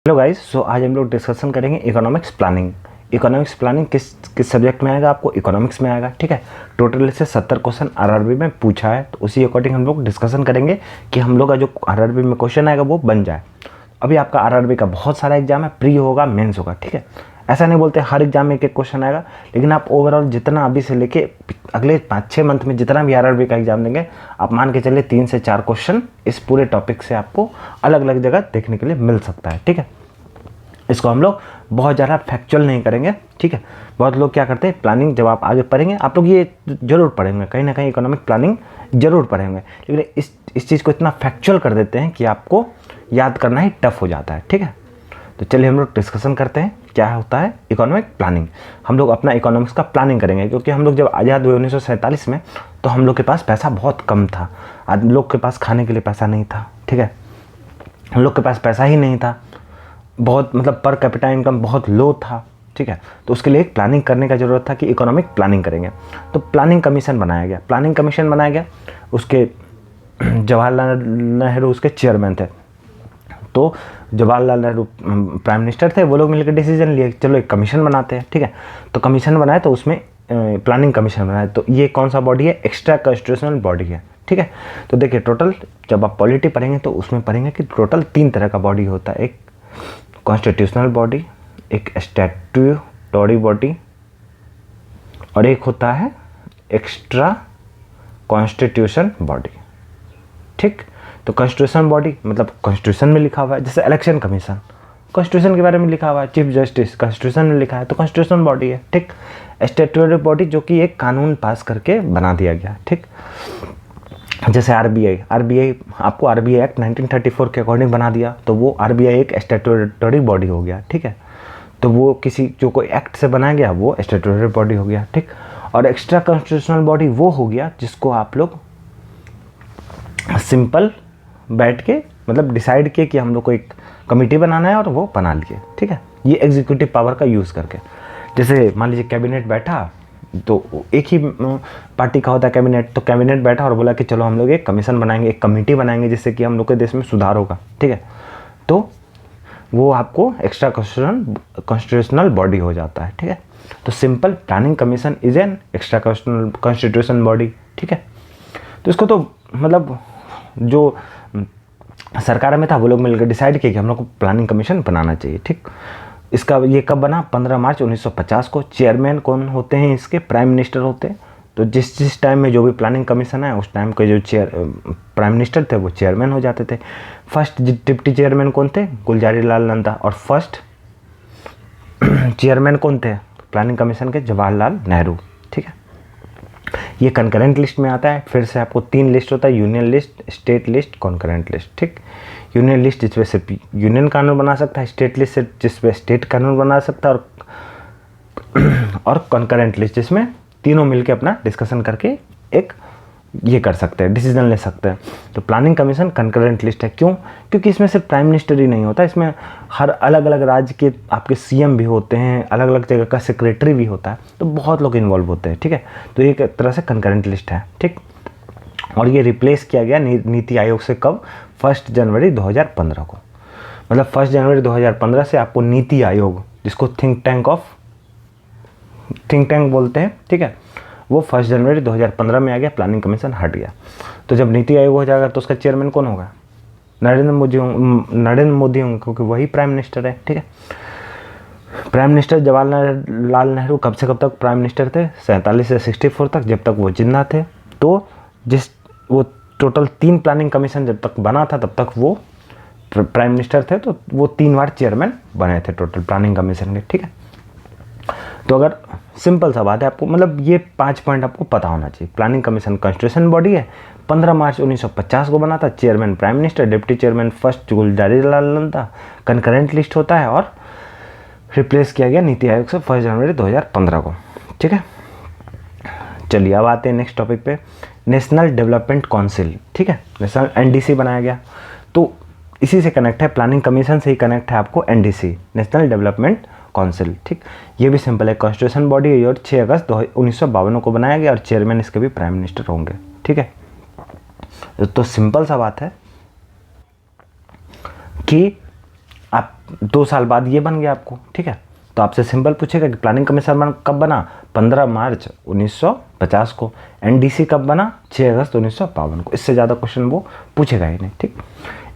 Hello guys, सो आज हम लोग डिस्कशन करेंगे इकोनॉमिक्स प्लानिंग। इकोनॉमिक्स प्लानिंग किस सब्जेक्ट में आएगा? आपको इकोनॉमिक्स में आएगा। ठीक है, टोटल से 70 क्वेश्चन आरआरबी में पूछा है, तो उसी अकॉर्डिंग हम लोग डिस्कशन करेंगे कि हम लोग का जो आरआरबी में क्वेश्चन आएगा वो बन जाए। अभी आपका आरआरबी का बहुत सारा एग्जाम है, प्री होगा, मेंस होगा। ठीक है, ऐसा नहीं बोलते हर एग्जाम में एक एक क्वेश्चन आएगा, लेकिन आप ओवरऑल जितना अभी से लेके अगले 5-6 मंथ में जितना भी आरआरबी का एग्जाम देंगे, आप मान के चलिए 3 से 4 क्वेश्चन इस पूरे टॉपिक से आपको अलग अलग जगह देखने के लिए मिल सकता है। ठीक है, इसको हम लोग बहुत ज़्यादा फैक्चुअल नहीं करेंगे। ठीक है, बहुत लोग क्या करते हैं, प्लानिंग जब आप आगे पढ़ेंगे, आप लोग ये जरूर पढ़ेंगे, कहीं ना कहीं इकोनॉमिक प्लानिंग जरूर पढ़ेंगे, लेकिन इस चीज़ को इतना फैक्चुअल कर देते हैं कि आपको याद करना ही टफ हो जाता है। ठीक है, तो चलिए हम लोग डिस्कशन करते हैं क्या होता है इकोनॉमिक प्लानिंग। हम लोग अपना इकोनॉमिक्स का प्लानिंग करेंगे, क्योंकि हम लोग जब आज़ाद हुए 1947 में, तो हम लोग के पास पैसा बहुत कम था। हम लोग के पास खाने के लिए पैसा नहीं था। ठीक है, हम लोग के पास पैसा ही नहीं था, बहुत मतलब पर कैपिटा इनकम बहुत लो था। ठीक है, तो उसके लिए एक प्लानिंग करने का ज़रूरत था कि इकोनॉमिक प्लानिंग करेंगे। तो प्लानिंग कमीशन बनाया गया। प्लानिंग कमीशन बनाया गया, उसके जवाहरलाल नेहरू उसके चेयरमैन थे। तो जवाहरलाल नेहरू प्राइम मिनिस्टर थे, वो लोग मिलकर डिसीजन लिए चलो एक कमीशन बनाते हैं। ठीक है, तो कमीशन बनाए, तो उसमें प्लानिंग कमीशन बनाए। तो ये कौन सा बॉडी है? एक्स्ट्रा कॉन्स्टिट्यूशनल बॉडी है। ठीक है, तो देखिए टोटल जब आप पॉलिटी पढ़ेंगे तो उसमें पढ़ेंगे कि टोटल 3 तरह का बॉडी होता है। एक कॉन्स्टिट्यूशनल बॉडी, एक स्टैट्यूटरी बॉडी, और एक होता है एक्स्ट्रा कॉन्स्टिट्यूशन बॉडी। ठीक, तो कॉन्स्टिट्यूशन बॉडी मतलब कॉन्स्टिट्यूशन में लिखा हुआ है, जैसे इलेक्शन कमीशन कॉन्स्टिट्यूशन के बारे में लिखा हुआ है, चीफ जस्टिस कॉन्स्टिट्यूशन में लिखा है, तो कॉन्स्टिट्यूशन बॉडी है। ठीक, स्टैट्यूटरी बॉडी जो कि एक कानून पास करके बना दिया गया। ठीक, जैसे आरबीआई आपको आरबीआई एक्ट 1934 के अकॉर्डिंग बना दिया, तो वो आरबीआई एक स्टैट्यूटरी बॉडी हो गया। ठीक है, तो वो किसी जो कोई एक्ट से बनाया गया वो स्टैट्यूटरी बॉडी हो गया। ठीक, और एक्स्ट्रा कॉन्स्टिट्यूशनल बॉडी वो हो गया जिसको आप लोग सिंपल बैठ के मतलब डिसाइड किए कि हम लोग को एक कमेटी बनाना है और वो बना लिए। ठीक है, ये एग्जीक्यूटिव पावर का यूज़ करके, जैसे मान लीजिए कैबिनेट बैठा, तो एक ही पार्टी का होता है कैबिनेट, तो कैबिनेट बैठा और बोला कि चलो हम लोग एक कमीशन बनाएंगे, एक कमेटी बनाएंगे, जिससे कि हम लोग के देश में सुधार होगा। ठीक है, तो वो आपको एक्स्ट्रा कॉन्स्टिट्यूशनल बॉडी हो जाता है। ठीक है, तो simple planning commission is an extra constitution body. ठीक है, तो इसको तो मतलब जो सरकार में था वो लोग मिलकर डिसाइड किए कि हम लोग को प्लानिंग कमीशन बनाना चाहिए। ठीक, इसका ये कब बना? 15 मार्च 1950 को। चेयरमैन कौन होते हैं इसके? प्राइम मिनिस्टर होते हैं। तो जिस टाइम में जो भी प्लानिंग कमीशन है, उस टाइम के जो प्राइम मिनिस्टर थे वो चेयरमैन हो जाते थे। फर्स्ट डिप्टी चेयरमैन कौन थे? गुलजारी लाल नंदा। और फर्स्ट चेयरमैन कौन थे प्लानिंग कमीशन के? जवाहरलाल नेहरू। ठीक है, ये कंकरेंट लिस्ट में आता है। फिर से आपको 3 लिस्ट होता है, union list, state list, concurrent list. ठीक, यूनियन लिस्ट जिसपे सिर्फ यूनियन कानून बना सकता है, स्टेट लिस्ट जिसपे स्टेट कानून बना सकता है, और कॉन्करेंट लिस्ट जिसमें तीनों मिलके अपना डिस्कशन करके एक ये कर सकते हैं, डिसीजन ले सकते हैं। तो प्लानिंग कमीशन कंकरेंट लिस्ट है। क्यों? क्योंकि इसमें सिर्फ प्राइम मिनिस्टर ही नहीं होता, इसमें हर अलग अलग राज्य के आपके सीएम भी होते हैं, अलग अलग जगह का सेक्रेटरी भी होता है, तो बहुत लोग इन्वॉल्व होते हैं। ठीक है, तो ये एक तरह से कंकरेंट लिस्ट है। ठीक, और ये रिप्लेस किया गया नीति आयोग से कब? 1 जनवरी 2015 को। मतलब 1 जनवरी 2015 से आपको नीति आयोग, जिसको थिंक टैंक बोलते हैं, ठीक है, वो 1 जनवरी 2015 में आ गया, प्लानिंग कमीशन हट गया। तो जब नीति आयोग हो जाएगा तो उसका चेयरमैन कौन होगा? नरेंद्र मोदी होंगे, क्योंकि वही प्राइम मिनिस्टर है। ठीक है, प्राइम मिनिस्टर जवाहरलाल नेहरू कब से कब तक प्राइम मिनिस्टर थे? 47 से 64 तक, जब तक वो जिंदा थे। तो वो टोटल 3 प्लानिंग कमीशन जब तक बना था तब तक वो प्राइम मिनिस्टर थे, तो वो 3 बार चेयरमैन बने थे टोटल प्लानिंग कमीशन के। ठीक है, तो अगर सिंपल सा बात है, आपको मतलब ये 5 पॉइंट आपको पता होना चाहिए। प्लानिंग कमीशन कॉन्स्टिट्यूशन बॉडी है, 15 मार्च 1950 को बना था, chairman prime minister, deputy chairman first Gulzari Lal Nanda, concurrent list होता है, और रिप्लेस किया गया नीति आयोग से 1 जनवरी 2015 को। ठीक है, चलिए अब आते हैं नेक्स्ट टॉपिक पे, नेशनल डेवलपमेंट काउंसिल। ठीक है, नेशनल एनडीसी बनाया गया, तो इसी से कनेक्ट है, प्लानिंग कमीशन से ही कनेक्ट है आपको एनडीसी, नेशनल डेवलपमेंट काउंसिल। ठीक, ये भी सिंपल है, कॉन्स्टिट्यूशन बॉडी है, और 6 अगस्त 1952 को बनाया गया, और चेयरमैन इसके भी प्राइम मिनिस्टर होंगे। ठीक है, तो सिंपल सा बात है कि आप 2 साल बाद ये बन गया आपको, ठीक है। तो आपसे सिंपल पूछेगा कि प्लानिंग कमीशन कब बना, 15 मार्च 1950 को। एनडीसी कब बना, 6 अगस्त 1952 को। इससे ज़्यादा क्वेश्चन वो पूछेगा ही नहीं, ठीक।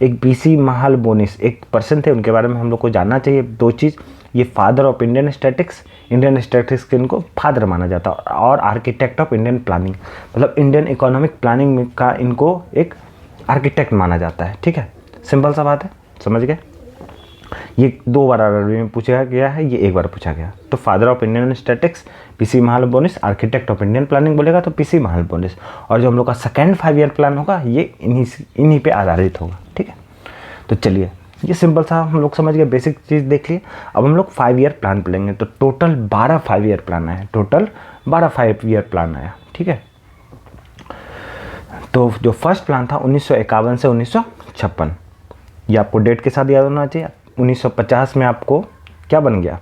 एक पीसी महालनोबिस एक पर्सन थे, उनके बारे में हम लोग को जानना चाहिए 2 चीज़। ये फादर ऑफ इंडियन स्टैटिक्स के इनको फादर माना जाता है, और आर्किटेक्ट ऑफ इंडियन प्लानिंग, मतलब इंडियन इकोनॉमिक प्लानिंग का इनको एक आर्किटेक्ट माना जाता है, ठीक है। सिंपल सा बात है, समझ गए। ये 2 बार आरआरबी में पूछा गया है, ये 1 बार पूछा गया। तो father of Indian statics PC Mahalanobis, architect of Indian planning बोलेगा तो पीसी महालनोबिस। और जो हम लोग का सेकेंड 5 ईयर प्लान होगा ये इन्हीं पे आधारित होगा, ठीक है। तो चलिए, ये सिंपल सा हम लोग समझ गए, बेसिक चीज़ देख लिए। अब हम लोग 5 ईयर प्लान पढ़ेंगे। तो टोटल 12 5 ईयर प्लान आया, टोटल 12 5 ईयर प्लान आया, ठीक है। तो जो फर्स्ट प्लान था 1951 से 1956, ये आपको डेट के साथ याद होना चाहिए। 1950 में आपको क्या बन गया,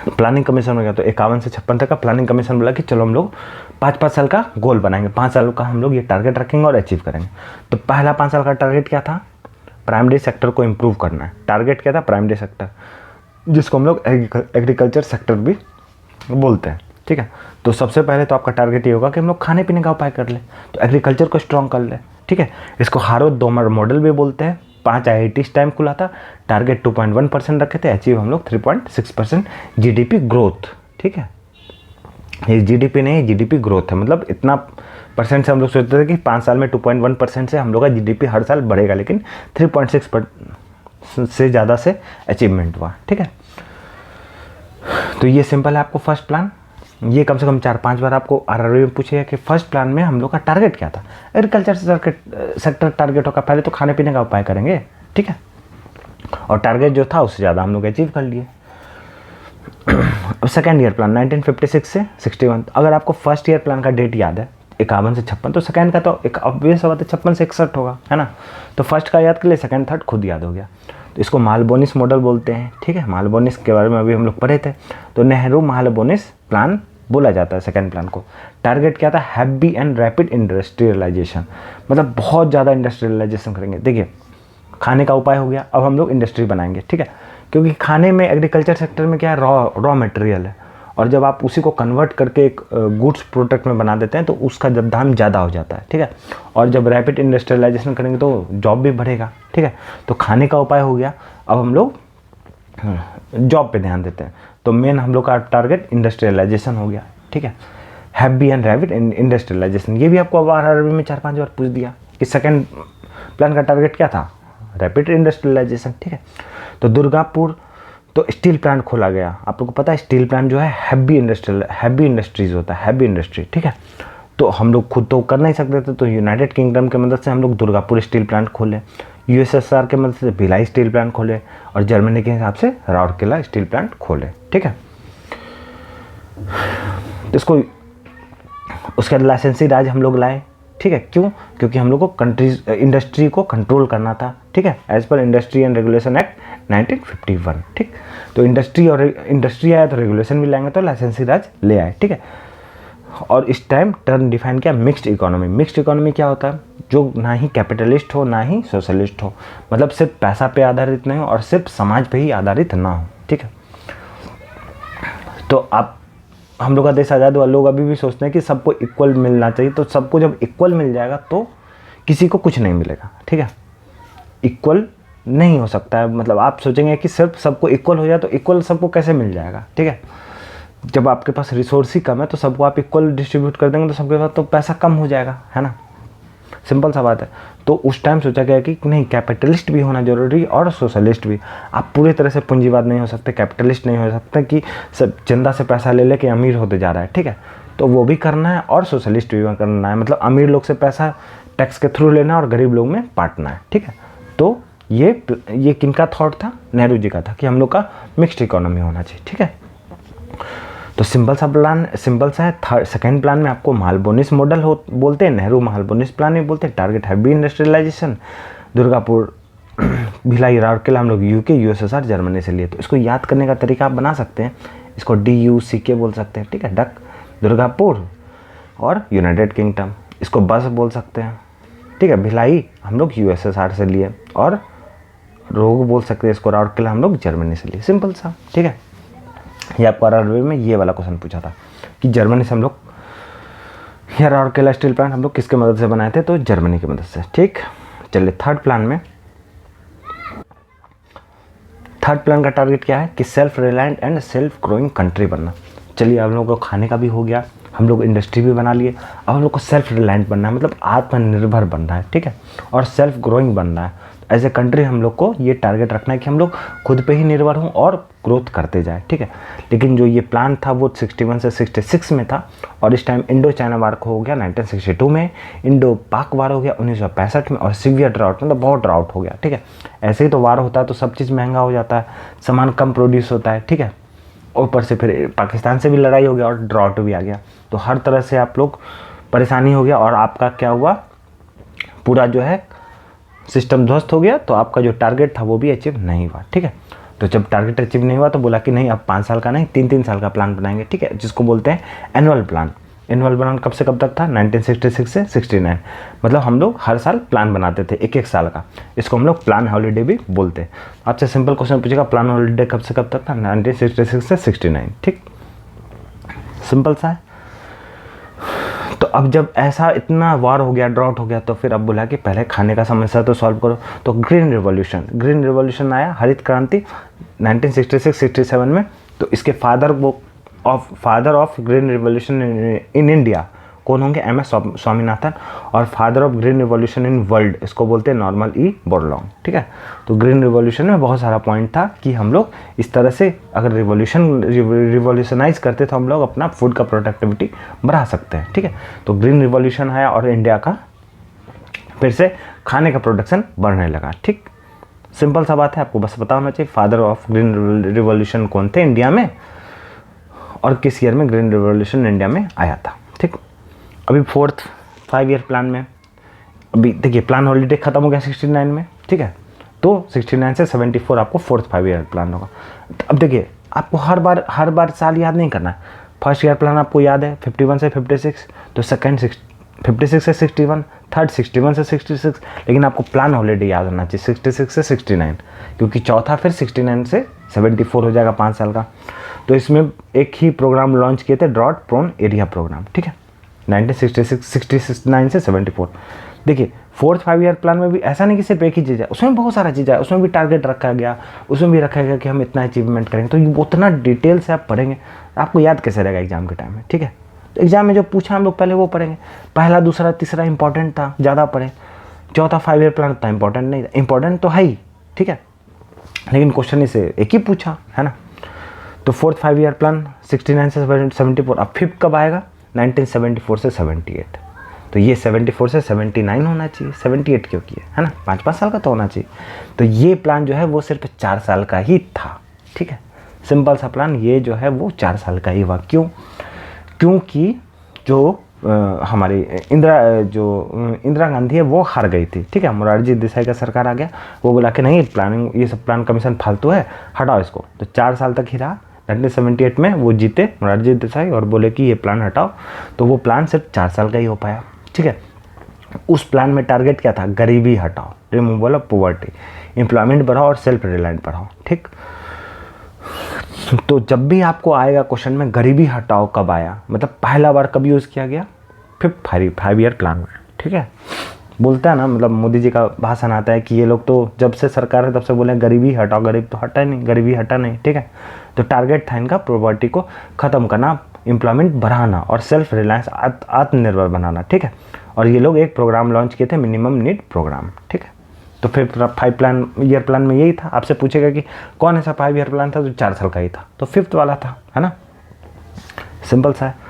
प्लानिंग कमीशन हो गया। तो 51 से 56 तक का प्लानिंग कमीशन बोला कि चलो हम लोग 5-5 साल का गोल बनाएंगे, 5 साल का हम लोग ये टारगेट रखेंगे और अचीव करेंगे। तो पहला 5 साल का टारगेट क्या था, प्राइमरी सेक्टर को इम्प्रूव करना है। टारगेट क्या था, प्राइमरी सेक्टर, जिसको हम लोग एग्रीकल्चर सेक्टर भी बोलते हैं, ठीक है। तो सबसे पहले तो आपका टारगेट ये होगा कि हम लोग खाने पीने का उपाय कर ले, तो एग्रीकल्चर को स्ट्रॉन्ग कर ले, ठीक है। इसको हारो दोमर मॉडल भी बोलते हैं। 5 IIT इस टाइम खुला था, टारगेट 2.1% रखे थे, अचीव हम लोग 3.6% जीडीपी ग्रोथ, ठीक है। ये जीडीपी नहीं, जीडीपी ग्रोथ है, मतलब इतना परसेंट से हम लोग सोचते थे कि 5 साल में 2.1% से हम लोग का जीडीपी हर साल बढ़ेगा, लेकिन 3.6% से ज़्यादा से अचीवमेंट हुआ, ठीक है। तो ये सिंपल है आपको फर्स्ट प्लान। ये कम से कम 4-5 बार आपको आरआरबी में पूछेगा कि फर्स्ट प्लान में हम लोग का टारगेट क्या था। एग्रीकल्चर सेक्टर टारगेट होगा, पहले तो खाने पीने का उपाय करेंगे, ठीक है। और टारगेट जो था उससे ज़्यादा हम लोग अचीव कर लिए। सेकेंड ईयर प्लान 1956 से 61। अगर आपको फर्स्ट ईयर प्लान का डेट याद है 51 से 56, तो सेकेंड का तो एक ऑब्वियस बात है 56 से 61 होगा, है ना। तो फर्स्ट का याद कर लिए, सेकेंड थर्ड खुद याद हो गया। तो इसको महालनोबिस मॉडल बोलते हैं, ठीक है। महालनोबिस के बारे में अभी हम लोग पढ़े थे। तो नेहरू महालनोबिस प्लान बोला जाता है सेकेंड प्लान को। टारगेट क्या था, हैवी एंड रैपिड इंडस्ट्रियलाइजेशन, मतलब बहुत ज़्यादा इंडस्ट्रियलाइजेशन करेंगे। देखिए, खाने का उपाय हो गया, अब हम लोग इंडस्ट्री बनाएंगे, ठीक है। क्योंकि खाने में एग्रीकल्चर सेक्टर में क्या है, रॉ मटेरियल है, और जब आप उसी को कन्वर्ट करके एक गुड्स प्रोडक्ट में बना देते हैं तो उसका जब दाम ज़्यादा हो जाता है, ठीक है। और जब रैपिड इंडस्ट्रियलाइजेशन करेंगे तो जॉब भी बढ़ेगा, ठीक है। तो खाने का उपाय हो गया, अब हम लोग जॉब पे ध्यान देते हैं। तो मेन हम लोग का टारगेट इंडस्ट्रियलाइजेशन हो गया, ठीक है। हैवी एंड रैपिड इंडस्ट्रियलाइजेशन, ये भी आपको आरआरबी में 4-5 बार पूछ दिया कि सेकेंड प्लान का टारगेट क्या था, रैपिड इंडस्ट्रियलाइजेशन, ठीक है। तो दुर्गापुर तो स्टील प्लांट खोला गया। आप लोगों को पता है स्टील प्लांट जो है हैवी इंडस्ट्रीज होता है, हैवी इंडस्ट्री, ठीक है। तो हम लोग खुद तो कर नहीं सकते थे, तो यूनाइटेड किंगडम की मदद से हम लोग दुर्गापुर स्टील प्लांट खोले, यूएसएसआर के मदद से भिलाई स्टील प्लांट खोले, और जर्मनी के हिसाब से राउरकेला स्टील प्लांट खोले, ठीक है। तो इसको उसके बाद लाइसेंसी राज हम लोग लाए, ठीक है। क्यों, क्योंकि हम लोग को इंडस्ट्री को कंट्रोल करना था, ठीक है, as per industry and regulation act 1951, ठीक। तो इंडस्ट्री आया तो रेगुलेशन भी लाएंगे, तो लाइसेंसी राज ले आए, ठीक है। और इस टाइम टर्म डिफाइन किया मिक्स्ड इकोनॉमी। मिक्स्ड इकोनॉमी क्या होता है, जो ना ही कैपिटलिस्ट हो ना ही सोशलिस्ट हो, मतलब सिर्फ पैसा पे आधारित नहीं हो और सिर्फ समाज पे ही आधारित ना हो, ठीक है। तो आप हम लोग का देश आज़ाद हुआ, लोग अभी भी सोचते हैं कि सबको इक्वल मिलना चाहिए। तो सबको जब इक्वल मिल जाएगा तो किसी को कुछ नहीं मिलेगा, ठीक है। इक्वल नहीं हो सकता है, मतलब आप सोचेंगे कि सिर्फ सबको इक्वल हो जाए, तो इक्वल सबको कैसे मिल जाएगा, ठीक है। जब आपके पास रिसोर्स ही कम है तो सबको आप इक्वल डिस्ट्रीब्यूट कर देंगे तो सबके पास तो पैसा कम हो जाएगा, है ना। सिंपल सा बात है। तो उस टाइम सोचा गया कि नहीं, कैपिटलिस्ट भी होना जरूरी और सोशलिस्ट भी। आप पूरी तरह से पूंजीवाद नहीं हो सकते, कैपिटलिस्ट नहीं हो सकते कि सब चंदा से पैसा ले लेके अमीर होते जा रहा है, ठीक है। तो वो भी करना है और सोशलिस्ट भी करना है, मतलब अमीर लोग से पैसा टैक्स के थ्रू लेना और गरीब लोग में बांटना है, ठीक है। तो ये किनका थॉट था, नेहरू जी का था कि हम लोग का मिक्स्ड इकोनॉमी होना चाहिए, ठीक है। तो सिंपल सा है। सेकेंड प्लान में आपको महालनोबिस मॉडल बोलते हैं, नेहरू महालनोबिस प्लान भी बोलते हैं। Target heavy industrialisation, Durgapur Bhilai Rourkela हम लोग यूके यूएसएसआर जर्मनी से लिए। तो इसको याद करने का तरीका आप बना सकते हैं, इसको DUCK बोल सकते हैं, ठीक है। डक, दुर्गापुर और यूनाइटेड किंगडम, इसको बस बोल सकते हैं, ठीक है। भिलाई हम लोग यूएसएसआर से लिए और रोग बोल सकते हैं इसको, राउरकेला हम लोग जर्मनी से लिए, सिंपल सा, ठीक है। ये आपको आरआरबी में ये वाला क्वेश्चन पूछा था कि जर्मनी से हम लोग या राउरकेला स्टील प्लांट हम लोग किसके मदद से बनाए थे, तो जर्मनी की मदद से, ठीक। चलिए थर्ड प्लान का टारगेट क्या है कि self reliant and self growing country बनना। चलिए हम लोगों को खाने का भी हो गया, हम लोग इंडस्ट्री भी बना लिए, अब हम लोग को सेल्फ रिलायंट बनना है, मतलब आत्मनिर्भर बनना है, ठीक है, और सेल्फ ग्रोइंग बनना है। एज ए कंट्री हम लोग को ये टारगेट रखना है कि हम लोग खुद पे ही निर्भर हों और ग्रोथ करते जाए, ठीक है। लेकिन जो ये प्लान था वो 61 से 66 में था, और इस टाइम इंडो चाइना वार हो गया 1962 में, इंडो पाक वार हो गया 1965 में, और सीवियर ड्राउट, मतलब बहुत ड्राउट हो गया, ठीक है। ऐसे ही तो वार होता है तो सब चीज़ महंगा हो जाता है, सामान कम प्रोड्यूस होता है, ठीक है। ऊपर से फिर पाकिस्तान से भी लड़ाई हो गया और ड्राउट भी आ गया, तो हर तरह से आप लोग परेशानी हो गया, और आपका क्या हुआ, पूरा जो है सिस्टम ध्वस्त हो गया, तो आपका जो टारगेट था वो भी अचीव नहीं हुआ, ठीक है। तो जब टारगेट अचीव नहीं हुआ तो बोला कि नहीं अब 5 साल का नहीं 3-3 साल का प्लान बनाएंगे, ठीक है, जिसको बोलते हैं एनुअल प्लान। एनुअल प्लान कब से कब तक था, 1966 से 69, मतलब हम लोग हर साल प्लान बनाते थे 1-1 साल का, इसको हम लोग प्लान हॉलीडे भी बोलते हैं। आपसे सिंपल क्वेश्चन पूछेगा प्लान हॉलीडे कब से कब तक था, 1966 से 69, ठीक, सिंपल सा है। तो अब जब ऐसा इतना वार हो गया, ड्राउट हो गया, तो फिर अब बोला कि पहले खाने का समस्या तो सॉल्व करो, तो ग्रीन रिवॉल्यूशन आया, हरित क्रांति 1966-67 में। तो इसके father of green revolution in India कौन होंगे, एम एस स्वामीनाथन, और father of green revolution in world इसको बोलते हैं नॉर्मन ई बोरलॉन्ग, ठीक है। तो ग्रीन रिवॉल्यूशन में बहुत सारा पॉइंट था कि हम लोग इस तरह से अगर रिवॉल्यूशनाइज करते तो हम लोग अपना फूड का प्रोडक्टिविटी बढ़ा सकते हैं, ठीक है। तो ग्रीन रिवॉल्यूशन आया और इंडिया का फिर से खाने का प्रोडक्शन बढ़ने लगा, ठीक, सिंपल सा बात है, आपको बस पता होना चाहिए फादर ऑफ ग्रीन रिवॉल्यूशन कौन थे इंडिया में, और किस ईयर में ग्रीन रिवॉल्यूशन इंडिया में आया था, ठीक। अभी 4th 5 ईयर प्लान में, अभी देखिए प्लान हॉलीडे खत्म हो गया 69 में, ठीक है, तो 69 से 74 आपको 4th 5 ईयर प्लान होगा। अब देखिए आपको हर बार साल याद नहीं करना है। फर्स्ट ईयर प्लान आपको याद है 51 से 56, तो सेकंड 56 से 61, थर्ड 61 से 66, लेकिन आपको प्लान हॉलीडे याद होना चाहिए 66 से 69, क्योंककि चौथा फिर 69 से 74 हो जाएगा 5 साल का। तो इसमें एक ही प्रोग्राम लॉन्च किए थे, ड्रॉट प्रोन एरिया प्रोग्राम, ठीक है, 1969 से 74। देखिए 4th 5 ईयर प्लान में भी ऐसा नहीं कि सिर्फ एक ही चीज़ है, उसमें बहुत सारा चीज़ है, उसमें भी टारगेट रखा गया, उसमें भी रखा गया कि हम इतना अचीवमेंट करेंगे। तो ये उतना डिटेल से आप पढ़ेंगे, आपको याद कैसे रहेगा एग्जाम के टाइम में, ठीक है। तो एग्जाम में जो पूछा हम लोग पहले वो पढ़ेंगे, पहला दूसरा तीसरा इंपॉर्टेंट था, ज़्यादा पढ़े। चौथा 5 ईयर प्लान उतना इंपॉर्टेंट नहीं था, इंपॉर्टेंट तो है ही, ठीक है, लेकिन क्वेश्चन इसे एक ही पूछा है ना। तो 4th 5 ईयर प्लान 69 से 74, अब 5th कब आएगा, 1974 से 78। तो ये 74 से 79 होना चाहिए, 78 क्यों किया है ना, 5-5 साल का तो होना चाहिए। तो ये प्लान जो है वो सिर्फ 4 साल का ही था, ठीक है, सिंपल सा प्लान ये जो है वो 4 साल का ही हुआ। क्योंकि जो हमारी इंदिरा गांधी है वो हार गई थी, ठीक है, मोरारजी देसाई का सरकार आ गया, वो बोला कि नहीं प्लानिंग ये सब प्लान कमीशन फालतू है, हटाओ इसको। तो 4 साल तक ही रहा, 1978 में वो जीते मोरारजी देसाई और बोले कि ये प्लान हटाओ, तो वो प्लान सिर्फ 4 साल का ही हो पाया, ठीक है। उस प्लान में टारगेट क्या था, गरीबी हटाओ, रिमूवल ऑफ पॉवर्टी, एम्प्लॉयमेंट बढ़ाओ और सेल्फ रिलायंट बढ़ाओ, ठीक। तो जब भी आपको आएगा क्वेश्चन में गरीबी हटाओ कब आया, मतलब पहला बार कब यूज़ किया गया, 5th 5 ईयर प्लान में, ठीक है। बोलता है ना, मतलब मोदी जी का भाषण आता है कि ये लोग तो जब से सरकार है तब से बोले गरीबी हटाओ, गरीब तो हटा नहीं, गरीबी हटा नहीं, ठीक है। तो टारगेट था इनका पॉवर्टी को ख़त्म करना, एम्प्लॉयमेंट बढ़ाना और सेल्फ रिलायंस आत्मनिर्भर बनाना, ठीक है। और ये लोग एक प्रोग्राम लॉन्च किए थे, मिनिमम नीड प्रोग्राम, ठीक है। तो 5 ईयर प्लान में यही था। आपसे पूछेगा कि कौन ऐसा 5 ईयर प्लान था, तो 4 साल का ही था, तो 5th वाला था, है ना, सिंपल सा है।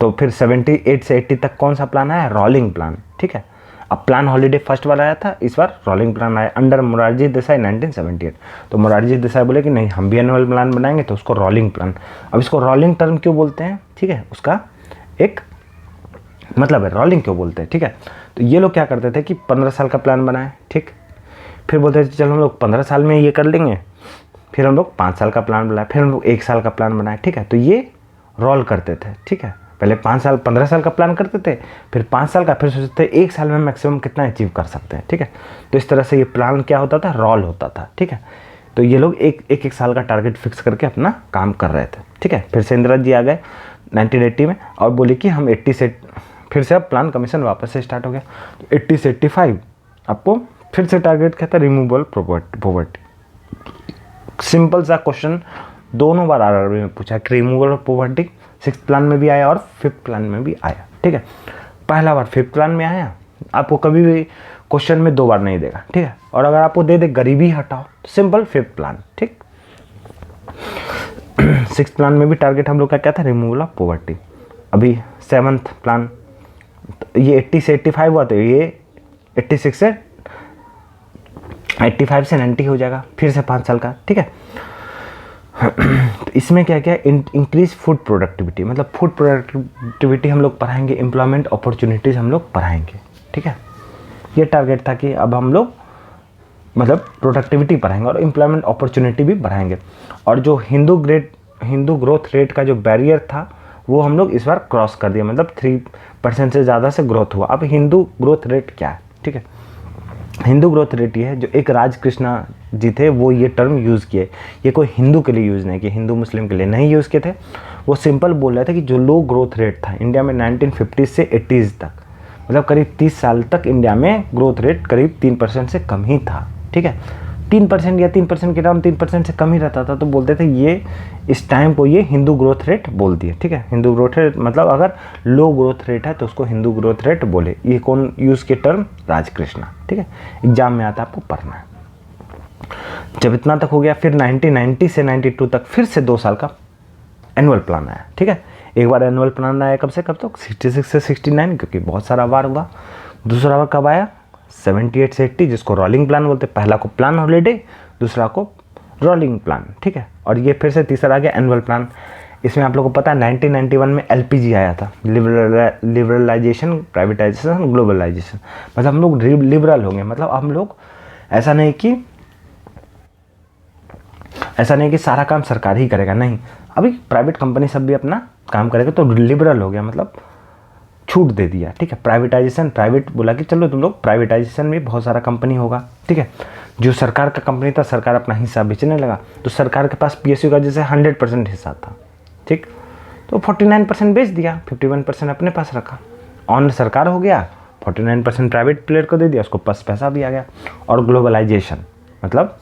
तो फिर 78 से 80 तक कौन सा प्लान आया, रोलिंग प्लान, ठीक है। अब प्लान हॉलीडे फर्स्ट वाला आया था, इस बार रोलिंग प्लान आया अंडर मोरारजी देसाई 1978। तो मोरारजी देसाई बोले कि नहीं हम भी एनुअल प्लान बनाएंगे, तो उसको रोलिंग प्लान। अब इसको रोलिंग टर्म क्यों बोलते हैं, ठीक है, उसका एक मतलब है, रोलिंग क्यों बोलते हैं, ठीक है। तो ये लोग क्या करते थे कि 15 साल का प्लान बनाए, ठीक, फिर बोलते थे चलो हम लोग 15 साल में ये कर लेंगे, फिर हम लोग 5 साल का प्लान बनाए, फिर हम लोग 1 साल का प्लान बनाए, ठीक है। तो ये रोल करते थे, ठीक है, पहले 5 साल 15 साल का प्लान करते थे, फिर 5 साल का, फिर सोचते थे 1 साल में मैक्सिमम कितना अचीव कर सकते हैं, ठीक है। तो इस तरह से ये प्लान क्या होता था, रोल होता था, ठीक है। तो ये लोग एक साल का टारगेट फिक्स करके अपना काम कर रहे थे, ठीक है। फिर से इंदिरा जी आ गए 1980 में और बोले कि हम 80 से फिर से अब प्लान कमीशन वापस से स्टार्ट हो गया। तो 80 से 85 आपको फिर से टारगेट कहता है रिमूवल पॉवर्टी। सिंपल सा क्वेश्चन दोनों बार आरआरबी में पूछा कि removal of poverty 6th plan में भी आया और 5th प्लान में भी आया, ठीक है। पहला बार 5th प्लान में आया, आपको कभी भी क्वेश्चन में 2 बार नहीं देगा, ठीक है। और अगर आपको दे दे गरीबी हटाओ तो सिंपल 5th प्लान, ठीक। 6th प्लान में भी टारगेट हम लोग का क्या था, रिमूवल ऑफ पॉवर्टी। अभी 7th प्लान ये 80 से 85 हुआ, तो ये 86 से 85 से 90 हो जाएगा, फिर से 5 साल का, ठीक है। तो इसमें क्या क्या इंक्रीज फूड प्रोडक्टिविटी, मतलब फूड प्रोडक्टिविटी हम लोग पढ़ाएंगे, एम्प्लॉयमेंट अपॉर्चुनिटीज़ हम लोग पढ़ाएंगे, ठीक है। ये टारगेट था कि अब हम लोग मतलब प्रोडक्टिविटी पढ़ाएंगे और एम्प्लॉयमेंट अपॉर्चुनिटी भी बढ़ाएंगे। और जो हिंदू ग्रोथ रेट का जो बैरियर था वो हम लोग इस बार क्रॉस कर दिया, मतलब 3% से ज़्यादा से ग्रोथ हुआ। अब हिंदू ग्रोथ रेट क्या है, ठीक है। हिंदू ग्रोथ रेट ये है, जो एक राजकृष्णा जी थे वो ये टर्म यूज़ किए, ये कोई हिंदू के लिए यूज़ नहीं किए, हिंदू मुस्लिम के लिए नहीं यूज़ किए थे। वो सिंपल बोल रहे थे कि जो लो ग्रोथ रेट था इंडिया में 1950 से 80s तक, मतलब करीब 30 साल तक इंडिया में ग्रोथ रेट करीब 3% से कम ही था, ठीक है। 3% या 3% के अराउंड 3% से कम ही रहता था, तो बोलते थे ये इस टाइम को ये हिंदू ग्रोथ रेट बोल दिए, ठीक है। हिंदू ग्रोथ रेट मतलब अगर लो ग्रोथ रेट है तो उसको हिंदू ग्रोथ रेट बोले। ये कौन यूज़ के टर्म, राजकृष्णा, ठीक है। एग्जाम में आता है, आपको पढ़ना है। जब इतना तक हो गया, फिर 1990 से 92 तक फिर से 2 साल का एनुअल प्लान आया, ठीक है। एक बार एनुअल प्लान आया कब से कब तक, 66 से 69, क्योंकि बहुत सारा बार हुआ। दूसरा बार कब आया, 78 से 80, जिसको रोलिंग प्लान बोलते हैं। पहला को प्लान हॉलीडे, दूसरा को रोलिंग प्लान, ठीक है। और ये फिर से तीसरा आ गया एनुअल प्लान। इसमें आप लोगों को पता है 1991 में एलपीजी आया था, लिबरलाइजेशन, प्राइवेटाइजेशन, ग्लोबलाइजेशन। मतलब हम लोग लिबरल होंगे, मतलब हम लोग ऐसा नहीं कि सारा काम सरकार ही करेगा, नहीं, अभी प्राइवेट कंपनी सब भी अपना काम करेगा, तो लिबरल हो गया, मतलब छूट दे दिया, ठीक है। प्राइवेटाइजेशन, प्राइवेट बोला कि चलो तुम लोग प्राइवेटाइजेशन में बहुत सारा कंपनी होगा, ठीक है। जो सरकार का कंपनी था, सरकार अपना हिस्सा बेचने लगा, तो सरकार के पास पीएसयू का जैसे 100% हिस्सा था, ठीक, तो 49% बेच दिया, 51% अपने पास रखा। ऑन सरकार हो गया, 49% प्राइवेट प्लेयर को दे दिया, उसको पास पैसा भी आ गया। और ग्लोबलाइजेशन मतलब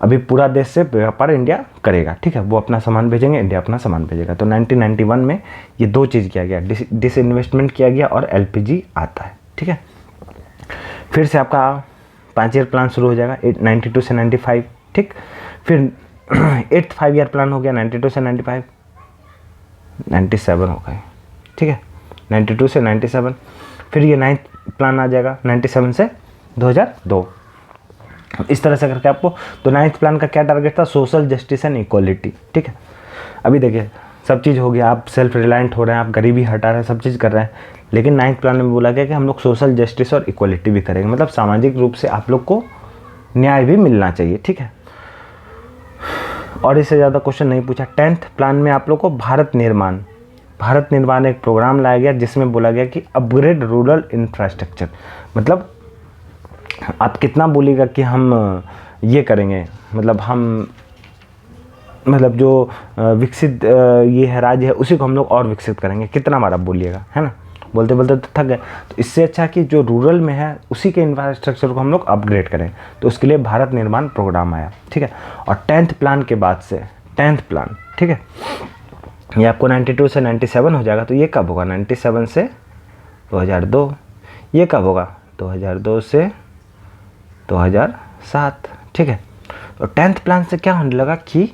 अभी पूरा देश से व्यापार इंडिया करेगा, ठीक है। वो अपना सामान भेजेंगे, इंडिया अपना सामान भेजेगा। तो 1991 में ये 2 चीज़ किया गया, डिसइन्वेस्टमेंट किया गया और एलपीजी आता है, ठीक है। फिर से आपका 5 ईयर प्लान शुरू हो जाएगा 92 से 95, ठीक। फिर 8th 5 ईयर प्लान हो गया 92 से 95, 97 हो गए, ठीक है, 92 से 97। फिर ये 9th प्लान आ जाएगा 97 से 2002। इस तरह से करके आपको, तो 9th प्लान का क्या टारगेट था, सोशल जस्टिस एंड इक्वालिटी, ठीक है। अभी देखिए सब चीज़ हो गया, आप सेल्फ रिलायंट हो रहे हैं, आप गरीबी हटा रहे हैं, सब चीज़ कर रहे हैं, लेकिन 9th प्लान में बोला गया कि हम लोग सोशल जस्टिस और इक्वालिटी भी करेंगे, मतलब सामाजिक रूप से आप लोग को न्याय भी मिलना चाहिए, ठीक है। और इससे ज़्यादा क्वेश्चन नहीं पूछा। 10th प्लान में आप लोग को भारत निर्माण एक प्रोग्राम लाया गया, जिसमें बोला गया कि अपग्रेड रूरल इंफ्रास्ट्रक्चर, मतलब आप कितना बोलिएगा कि हम ये करेंगे, मतलब हम मतलब जो विकसित ये है राज्य है उसी को हम लोग और विकसित करेंगे, कितना बार आप बोलिएगा, है ना, बोलते बोलते तो थक गए। तो इससे अच्छा कि जो रूरल में है उसी के इंफ्रास्ट्रक्चर को हम लोग अपग्रेड करें, तो उसके लिए भारत निर्माण प्रोग्राम आया, ठीक है। और 10th प्लान के बाद से 10th प्लान, ठीक है, ये आपको 92 से 97 हो जाएगा। तो ये कब होगा, 97 से 2002। ये कब होगा, 2002 से 2007, ठीक है। तो 10th प्लान से क्या होने लगा कि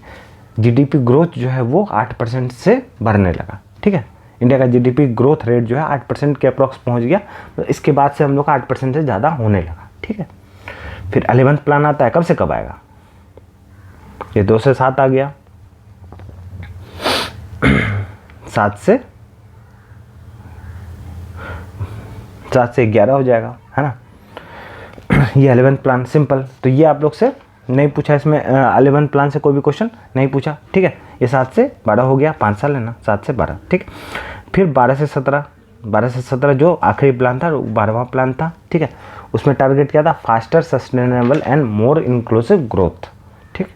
जीडीपी ग्रोथ जो है वो 8% से बढ़ने लगा, ठीक है। इंडिया का जीडीपी ग्रोथ रेट जो है 8% के अप्रॉक्स पहुंच गया। तो इसके बाद से हम लोग का 8% से ज़्यादा होने लगा, ठीक है। फिर 11th प्लान आता है, कब से कब आएगा, ये 2 से 7 आ गया, 7 से 11 हो जाएगा, है ना। ये 11th प्लान सिंपल, तो ये आप लोग से नहीं पूछा, इसमें 11th प्लान से कोई भी क्वेश्चन नहीं पूछा, ठीक है। ये 7 से 12 हो गया, 5 साल है ना, 7 से 12, ठीक। फिर 12 से 17 जो आखिरी प्लान था, 12वां प्लान था, ठीक है। उसमें टारगेट क्या था, faster sustainable and more inclusive growth, ठीक।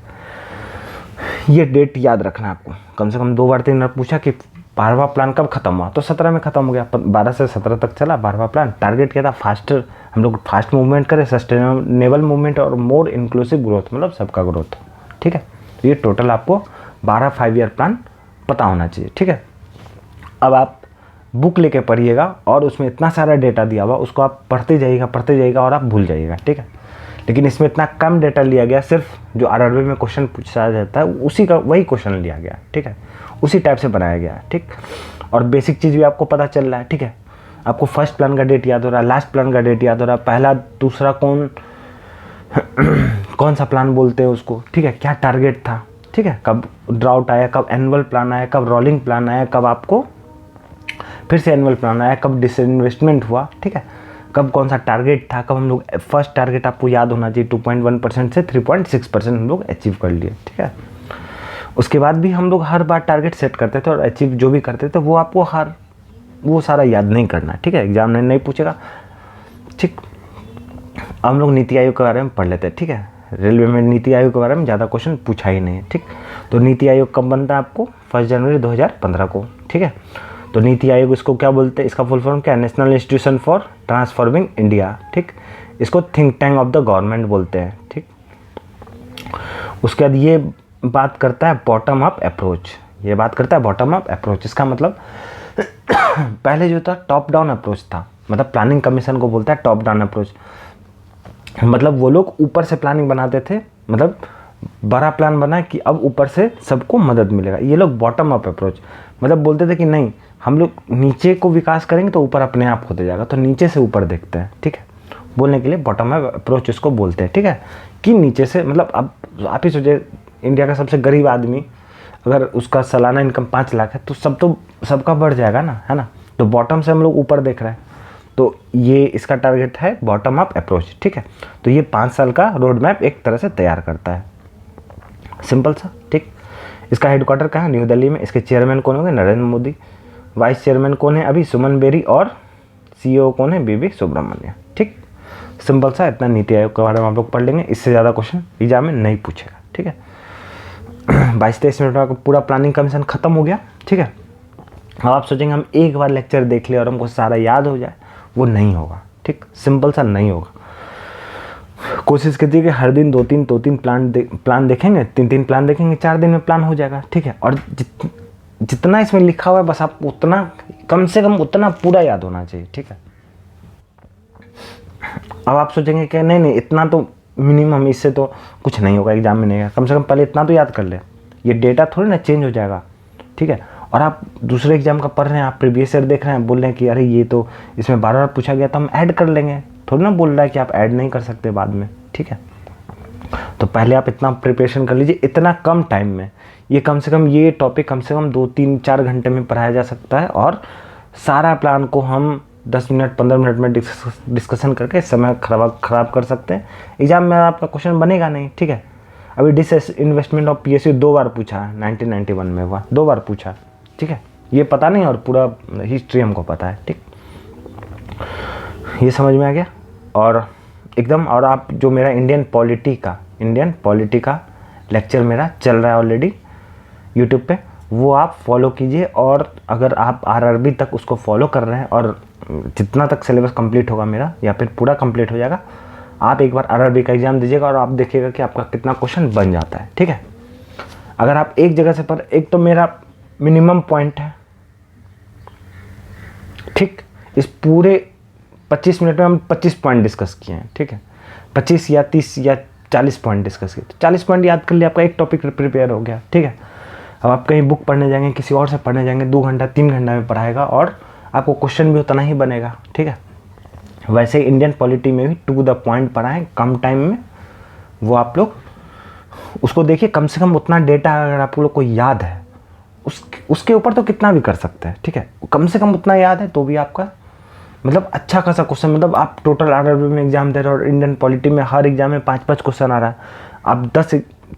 ये डेट याद रखना आपको, कम से कम 2 बार 3 बार पूछा कि 12वां प्लान कब खत्म हुआ, तो 17 में खत्म हो गया। 12 से 17 तक चला 12वां प्लान। टारगेट क्या था, फास्टर, हम लोग फास्ट मूवमेंट करें, सस्टेनेबल मूवमेंट और मोर इंक्लूसिव ग्रोथ, मतलब सबका ग्रोथ, ठीक है। तो ये टोटल आपको 12 5 ईयर प्लान पता होना चाहिए, ठीक है। अब आप बुक लेके पढ़िएगा और उसमें इतना सारा डेटा दिया हुआ, उसको आप पढ़ते जाइएगा और आप भूल जाइएगा, ठीक है। लेकिन इसमें इतना कम डेटा लिया गया, सिर्फ जो आरआरबी में क्वेश्चन पूछा जाता है उसी का वही क्वेश्चन लिया गया, ठीक है। उसी टाइप से बनाया गया, ठीक। और बेसिक चीज़ भी आपको पता चल रहा है, ठीक है। आपको फर्स्ट प्लान का डेट याद हो रहा है, लास्ट प्लान का डेट याद हो रहा है, पहला दूसरा कौन सा प्लान बोलते हैं उसको, ठीक है, क्या टारगेट था, ठीक है। कब ड्राउट आया, कब एनुअल प्लान आया, कब रोलिंग प्लान आया, कब आपको फिर से एनुअल प्लान आया, कब डिसइन्वेस्टमेंट हुआ, ठीक है। कब कौन सा टारगेट था, कब हम लोग फर्स्ट टारगेट आपको याद होना चाहिए 2.1% से 3.6% हम लोग अचीव कर लिए, ठीक है। उसके बाद भी हम लोग हर बार टारगेट सेट करते थे और अचीव जो भी करते थे वो आपको वो सारा याद नहीं करना है, ठीक है। एग्जाम में नहीं पूछेगा, ठीक। हम लोग नीति आयोग के बारे में पढ़ लेते हैं, ठीक है। रेलवे में नीति आयोग के बारे में ज़्यादा क्वेश्चन पूछा ही नहीं है, ठीक। तो नीति आयोग कब बनता है आपको, 1 जनवरी 2015 को, ठीक है। तो नीति आयोग इसको क्या बोलते हैं, इसका फुल फॉर्म क्या है, national institution for transforming India, ठीक। इसको think tank of the government बोलते हैं, ठीक। उसके बाद ये बात करता है बॉटम अप अप्रोच, ये बात करता है बॉटम अप अप्रोच। इसका मतलब पहले जो था टॉप डाउन अप्रोच था, मतलब प्लानिंग कमीशन को बोलता है टॉप डाउन अप्रोच। मतलब वो लोग ऊपर से प्लानिंग बनाते थे, मतलब बड़ा प्लान बना कि अब ऊपर से सबको मदद मिलेगा। ये लोग बॉटम अप अप्रोच, मतलब बोलते थे कि नहीं, हम लोग नीचे को विकास करेंगे तो ऊपर अपने आप होते जाएगा, तो नीचे से ऊपर देखते हैं, ठीक है। बोलने के लिए बॉटम अप अप्रोच इसको बोलते हैं, ठीक है। कि नीचे से, मतलब अब आप ही सोचिए, इंडिया का सबसे गरीब आदमी अगर उसका सालाना इनकम 5 लाख है तो सबका बढ़ जाएगा ना, है ना। तो बॉटम से हम लोग ऊपर देख रहे हैं, तो ये इसका टारगेट है बॉटम अप अप्रोच, ठीक है। तो ये 5 साल का रोड मैप एक तरह से तैयार करता है, सिंपल सा, ठीक। इसका हेडक्वार्टर कहाँ है, न्यू दिल्ली में। इसके चेयरमैन कौन होंगे, नरेंद्र मोदी। वाइस चेयरमैन कौन है अभी, सुमन बेरी। और सीईओ कौन है, बीवी सुब्रमण्यम, ठीक। सिंपल सा, इतना नीति आयोग के बारे में आप लोग पढ़ लेंगे, इससे ज़्यादा क्वेश्चन एग्जाम में नहीं पूछेगा, ठीक है। 22-23 मिनट में पूरा प्लानिंग कमीशन खत्म हो गया, ठीक है। अब आप सोचेंगे हम एक बार लेक्चर देख ले और हमको सारा याद हो जाए, वो नहीं होगा, ठीक। सिंपल सा नहीं होगा। कोशिश कीजिए कि हर दिन 2-3 प्लान देखेंगे, 3 प्लान देखेंगे, 4 दिन में प्लान हो जाएगा, ठीक है। और जितना इसमें लिखा हुआ है बस आप उतना, कम से कम उतना पूरा याद होना चाहिए, ठीक है। अब आप सोचेंगे कि नहीं इतना तो मिनिमम, इससे तो कुछ नहीं होगा, एग्जाम में नहीं होगा। कम से कम पहले इतना तो याद कर ले, ये डेटा थोड़ी ना चेंज हो जाएगा, ठीक है। और आप दूसरे एग्जाम का पढ़ रहे हैं, आप प्रीवियस ईयर देख रहे हैं, बोल रहे हैं कि अरे ये तो इसमें बार पूछा गया तो हम ऐड कर लेंगे, थोड़ी ना बोल रहा है कि आप ऐड नहीं कर सकते बाद में, ठीक है। तो पहले आप इतना प्रिपरेशन कर लीजिए, इतना कम टाइम में। ये कम से कम ये टॉपिक कम से कम 2-3-4 घंटे में पढ़ाया जा सकता है, और सारा प्लान को हम 10 मिनट 15 मिनट में डिस्कशन करके समय खराब कर सकते हैं। एग्जाम में आपका क्वेश्चन बनेगा नहीं, ठीक है। अभी डिसइन्वेस्टमेंट ऑफ पीएसयू 2 बार पूछा है, 1991 में हुआ, 2 बार पूछा, ठीक है। ये पता नहीं और पूरा हिस्ट्री हमको पता है, ठीक। ये समझ में आ गया। और एकदम, और आप जो मेरा इंडियन पॉलिटी का लेक्चर मेरा चल रहा है ऑलरेडी यूट्यूब पे, वो आप फॉलो कीजिए। और अगर आप आरआरबी तक उसको फॉलो कर रहे हैं और जितना तक सिलेबस कंप्लीट होगा मेरा, या फिर पूरा कंप्लीट हो जाएगा, आप एक बार आरआरबी का एग्जाम दीजिएगा और आप देखिएगा कि आपका कितना क्वेश्चन बन जाता है, ठीक है। अगर आप एक जगह से पर, एक तो मेरा मिनिमम पॉइंट है, ठीक। इस पूरे 25 मिनट में हम 25 पॉइंट डिस्कस किए हैं, ठीक है। 25 या 30 या 40 पॉइंट डिस्कस किए, तो 40 पॉइंट याद कर लिया, आपका एक टॉपिक प्रिपेयर हो गया, ठीक है। अब आप कहीं बुक पढ़ने जाएंगे, किसी और से पढ़ने जाएंगे, 2 घंटा 3 घंटा में पढ़ाएगा और आपको क्वेश्चन भी उतना ही बनेगा, ठीक है। वैसे ही इंडियन पॉलिटी में भी टू द पॉइंट पढ़ाएं कम टाइम में, वो आप लोग उसको देखिए। कम से कम उतना डेटा अगर आप लोग को याद है, उसके ऊपर तो कितना भी कर सकते हैं, ठीक है। कम से कम उतना याद है तो भी आपका मतलब अच्छा खासा क्वेश्चन, मतलब आप टोटल आरआरबी में एग्जाम दे रहे हो और इंडियन पॉलिटी में हर एग्जाम में 5-5 क्वेश्चन आ रहा है, आप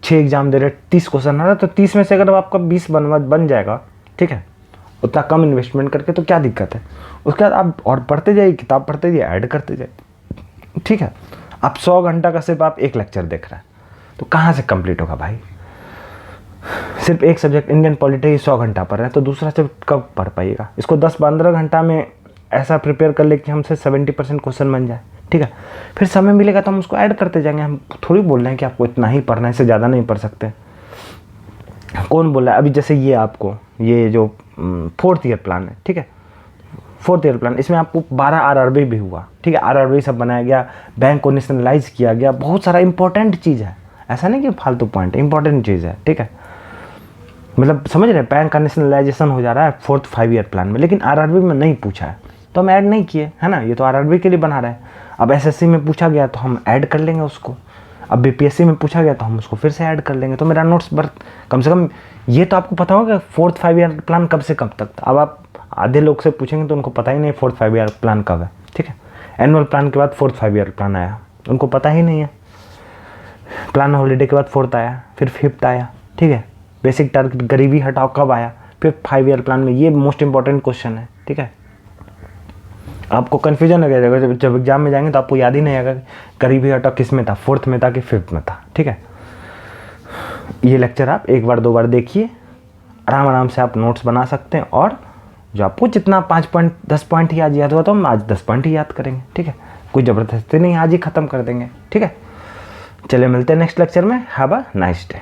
6 एग्जाम दे रहे हैं, 30 क्वेश्चन आ रहा है, तो 30 में से अगर आपका 20 बन जाएगा, ठीक है, उतना कम इन्वेस्टमेंट करके, तो क्या दिक्कत है। उसके बाद आप और पढ़ते जाइए, किताब पढ़ते जाइए, ऐड करते जाइए, ठीक है। आप 100 घंटा का सिर्फ आप एक लेक्चर देख रहे हैं तो कहाँ से कंप्लीट होगा भाई। सिर्फ एक सब्जेक्ट इंडियन पॉलिटी 100 घंटा पढ़ रहे हैं तो दूसरा सब्जेक्ट कब पढ़ पाइएगा। इसको 10-15 घंटा में ऐसा प्रिपेयर कर ले कि हमसे 70% क्वेश्चन बन जाए, ठीक है। फिर समय मिलेगा तो हम उसको ऐड करते जाएंगे। हम थोड़ी बोल रहे हैं कि आपको इतना ही पढ़ना है, इससे ज़्यादा नहीं पढ़ सकते। कौन बोल रहा है। अभी जैसे ये आपको ये जो 4th ईयर प्लान है, ठीक है, 4th ईयर प्लान, इसमें आपको 12 RRB भी हुआ, ठीक है। RRB सब बनाया गया, बैंक को नेशनलाइज किया गया, बहुत सारा इंपॉर्टेंट चीज़ है। ऐसा नहीं कि फालतू पॉइंट, इंपॉर्टेंट चीज़ है, ठीक है। मतलब समझ रहे हैं, बैंक का नेशनलाइजेशन हो जा रहा है 4th 5 ईयर प्लान में, लेकिन RRB में नहीं पूछा है तो हम ऐड नहीं किए, है ना। ये तो RRB के लिए बना रहे हैं। अब SSC में पूछा गया तो हम ऐड कर लेंगे उसको। अब BPSC में पूछा गया तो हम उसको फिर से ऐड कर लेंगे। तो मेरा नोट्स कम से कम ये तो आपको पता होगा 4th 5 ईयर प्लान कब से कब तक था। अब आप आधे लोग से पूछेंगे तो उनको पता ही नहीं 4th 5 ईयर प्लान कब है, ठीक है। एनुअल प्लान के बाद 4th 5 ईयर प्लान आया, उनको पता ही नहीं है। प्लान हॉलीडे के बाद 4th आया, फिर 5th आया, ठीक है। बेसिक टारगेट गरीबी हटाओ कब आया, फिर 5 ईयर प्लान में। ये मोस्ट इंपॉर्टेंट क्वेश्चन है, ठीक है। आपको कन्फ्यूजन हो गया जब एग्जाम में जाएंगे तो आपको याद ही नहीं आएगा गरीबी हटाओ किस में था, 4th में था कि 5th में था, ठीक है। ये लेक्चर आप एक बार 2 बार देखिए, आराम आराम से आप नोट्स बना सकते हैं। और जो आपको जितना 5 पॉइंट 10 पॉइंट ही आज याद हुआ तो हम आज 10 पॉइंट ही याद करेंगे, ठीक है। कोई ज़बरदस्ती नहीं, आज ही ख़त्म कर देंगे, ठीक है। चलिए मिलते हैं नेक्स्ट लेक्चर में। Have a nice day.